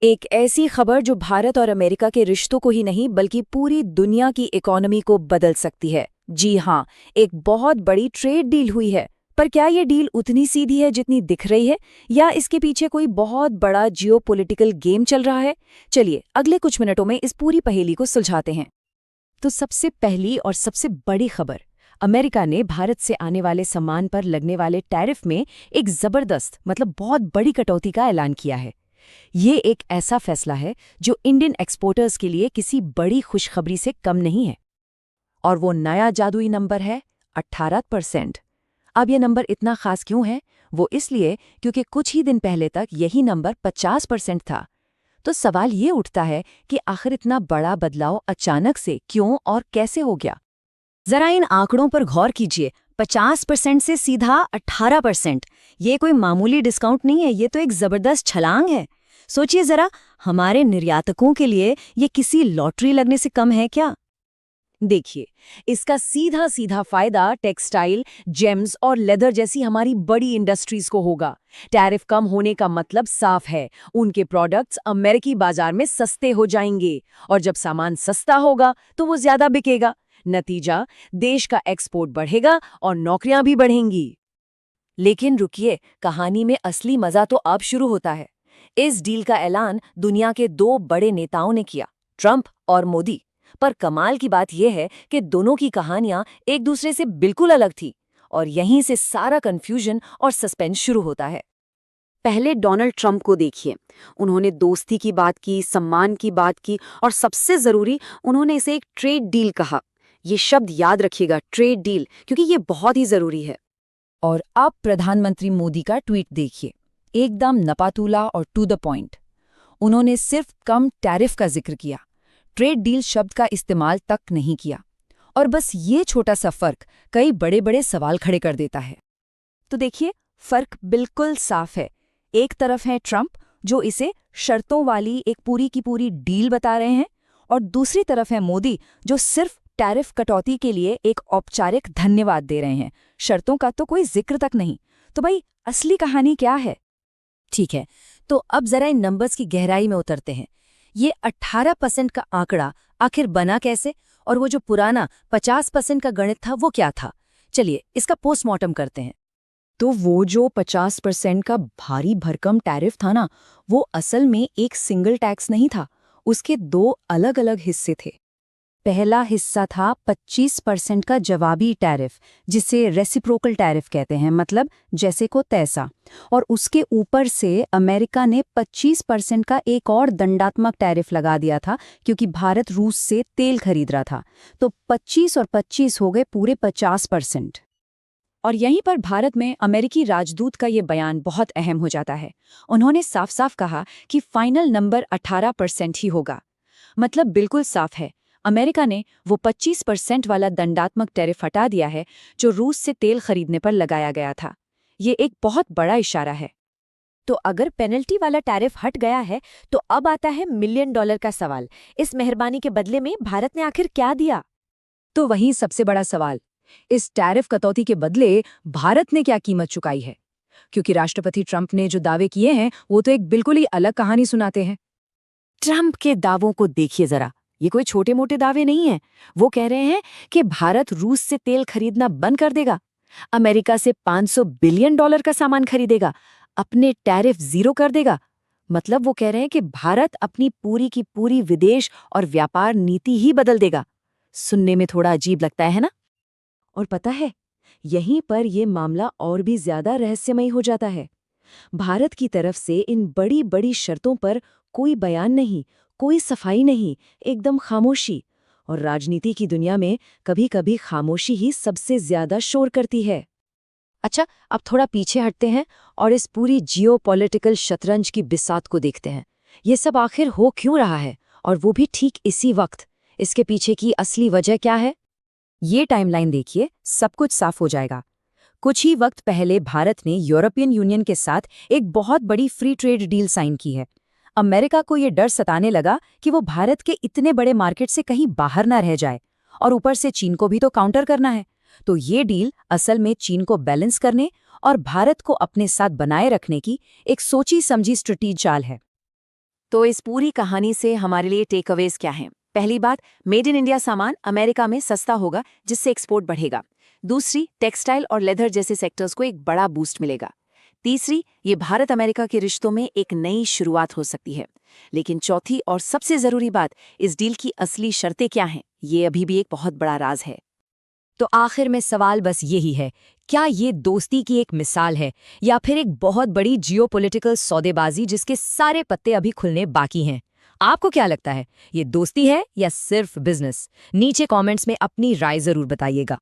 एक ऐसी खबर जो भारत और अमेरिका के रिश्तों को ही नहीं बल्कि पूरी दुनिया की इकोनॉमी को बदल सकती है। जी हाँ, एक बहुत बड़ी ट्रेड डील हुई है। पर क्या ये डील उतनी सीधी है जितनी दिख रही है, या इसके पीछे कोई बहुत बड़ा जियोपॉलिटिकल गेम चल रहा है? चलिए अगले कुछ मिनटों में इस पूरी पहेली को सुलझाते हैं। तो सबसे पहली और सबसे बड़ी खबर, अमेरिका ने भारत से आने वाले सामान पर लगने वाले टैरिफ में एक जबरदस्त बहुत बड़ी कटौती का ऐलान किया है। ये एक ऐसा फैसला है जो इंडियन एक्सपोर्टर्स के लिए किसी बड़ी खुशखबरी से कम नहीं है। और वो नया जादुई नंबर है 18%। अब ये नंबर इतना खास क्यों है? वो इसलिए क्योंकि कुछ ही दिन पहले तक यही नंबर 50% था। तो सवाल ये उठता है कि आखिर इतना बड़ा बदलाव अचानक से क्यों और कैसे हो गया? जरा इन आंकड़ों पर गौर कीजिए। 50% से सीधा 18%। ये कोई मामूली डिस्काउंट नहीं है, ये तो एक जबरदस्त छलांग है। सोचिए जरा, हमारे निर्यातकों के लिए ये किसी लॉटरी लगने से कम है क्या? देखिए, इसका सीधा सीधा फायदा टेक्सटाइल, जेम्स और लेदर जैसी हमारी बड़ी इंडस्ट्रीज को होगा। टैरिफ कम होने का मतलब साफ है, उनके प्रोडक्ट्स अमेरिकी बाजार में सस्ते हो जाएंगे। और जब सामान सस्ता होगा तो वो ज्यादा बिकेगा। नतीजा, देश का एक्सपोर्ट बढ़ेगा और नौकरियां भी बढ़ेंगी। लेकिन रुकिए, कहानी में असली मजा तो अब शुरू होता है। इस डील का ऐलान दुनिया के दो बड़े नेताओं ने किया, ट्रंप और मोदी। पर कमाल की बात यह है कि दोनों की कहानियां एक दूसरे से बिल्कुल अलग थी, और यहीं से सारा कंफ्यूजन और सस्पेंस शुरू होता है। पहले डोनाल्ड ट्रंप को देखिए। उन्होंने दोस्ती की बात की, सम्मान की बात की, और सबसे जरूरी, उन्होंने इसे एक ट्रेड डील कहा। ये शब्द याद रखिएगा, ट्रेड डील, क्योंकि ये बहुत ही जरूरी है। और अब प्रधानमंत्री मोदी का ट्वीट देखिए, एकदम नपातुला और टू द पॉइंट। उन्होंने सिर्फ कम टैरिफ का जिक्र किया, ट्रेड डील शब्द का इस्तेमाल तक नहीं किया। और बस ये छोटा सा फर्क कई बड़े बड़े सवाल खड़े कर देता है। तो देखिए, फर्क बिल्कुल साफ है। एक तरफ है ट्रंप, जो इसे शर्तों वाली एक पूरी की पूरी डील बता रहे हैं, और दूसरी तरफ है मोदी, जो सिर्फ टैरिफ कटौती के लिए एक औपचारिक धन्यवाद दे रहे हैं। शर्तों का तो कोई जिक्र तक नहीं। तो भाई, असली कहानी क्या है? ठीक है, तो अब जरा इन नंबर्स की गहराई में उतरते हैं। ये 18% का आंकड़ा आखिर बना कैसे, और वो जो पुराना 50% का गणित था वो क्या था? चलिए इसका पोस्टमार्टम करते हैं। तो वो जो 50% का भारी भरकम टैरिफ था ना, वो असल में एक सिंगल टैक्स नहीं था, उसके दो अलग अलग हिस्से थे। पहला हिस्सा था 25% का जवाबी टैरिफ, जिसे रेसिप्रोकल टैरिफ कहते हैं, मतलब जैसे को तैसा। और उसके ऊपर से अमेरिका ने 25% का एक और दंडात्मक टैरिफ लगा दिया था, क्योंकि भारत रूस से तेल खरीद रहा था। तो 25 और 25 हो गए पूरे 50%। और यहीं पर भारत में अमेरिकी राजदूत का ये बयान बहुत अहम हो जाता है। उन्होंने साफ साफ कहा कि फाइनल नंबर 18% ही होगा। मतलब बिल्कुल साफ है, अमेरिका ने वो 25% वाला दंडात्मक टैरिफ हटा दिया है जो रूस से तेल खरीदने पर लगाया गया था। ये एक बहुत बड़ा इशारा है। तो अगर पेनल्टी वाला टैरिफ हट गया है, तो अब आता है मिलियन डॉलर का सवाल। इस मेहरबानी के बदले में भारत ने आखिर क्या दिया? तो वही सबसे बड़ा सवाल, इस टैरिफ कटौती के बदले भारत ने क्या कीमत चुकाई है? क्योंकि राष्ट्रपति ट्रंप ने जो दावे किए हैं वो तो एक बिल्कुल ही अलग कहानी सुनाते हैं। ट्रंप के दावों को देखिए जरा, ये कोई छोटे मोटे दावे नहीं हैं। वो कह रहे हैं कि भारत रूस से तेल खरीदना बंद कर देगा, अमेरिका से 500 बिलियन डॉलर का सामान खरीदेगा, अपने टैरिफ जीरो कर देगा। मतलब वो कह रहे हैं कि भारत अपनी पूरी की पूरी विदेश और व्यापार नीति ही बदल देगा। सुनने में थोड़ा अजीब लगता है ना? और पता है, यहीं पर यह मामला और भी ज्यादा रहस्यमयी हो जाता है। भारत की तरफ से इन बड़ी बड़ी शर्तों पर कोई बयान नहीं, कोई सफाई नहीं, एकदम खामोशी। और राजनीति की दुनिया में कभी कभी खामोशी ही सबसे ज्यादा शोर करती है। अच्छा, अब थोड़ा पीछे हटते हैं और इस पूरी जियोपॉलिटिकल शतरंज की बिसात को देखते हैं। ये सब आखिर हो क्यों रहा है, और वो भी ठीक इसी वक्त? इसके पीछे की असली वजह क्या है? ये टाइमलाइन देखिए, सब कुछ साफ हो जाएगा। कुछ ही वक्त पहले भारत ने यूरोपियन यूनियन के साथ एक बहुत बड़ी फ्री ट्रेड डील साइन की है। अमेरिका को ये डर सताने लगा कि वो भारत के इतने बड़े मार्केट से कहीं बाहर ना रह जाए, और ऊपर से चीन को भी तो काउंटर करना है। तो ये डील असल में चीन को बैलेंस करने और भारत को अपने साथ बनाए रखने की एक सोची समझी स्ट्रेटेजी चाल है। तो इस पूरी कहानी से हमारे लिए टेक अवेज क्या हैं? पहली बात, मेड इन इंडिया सामान अमेरिका में सस्ता होगा, जिससे एक्सपोर्ट बढ़ेगा। दूसरी, टेक्सटाइल और लेदर जैसे सेक्टर्स को एक बड़ा बूस्ट मिलेगा। तीसरी, ये भारत अमेरिका के रिश्तों में एक नई शुरुआत हो सकती है। लेकिन चौथी और सबसे जरूरी बात, इस डील की असली शर्तें क्या हैं, ये अभी भी एक बहुत बड़ा राज है। तो आखिर में सवाल बस यही है, क्या ये दोस्ती की एक मिसाल है या फिर एक बहुत बड़ी जियोपॉलिटिकल सौदेबाजी जिसके सारे पत्ते अभी खुलने बाकी हैं? आपको क्या लगता है, ये दोस्ती है या सिर्फ बिजनेस? नीचे कमेंट्स में अपनी राय जरूर बताइएगा।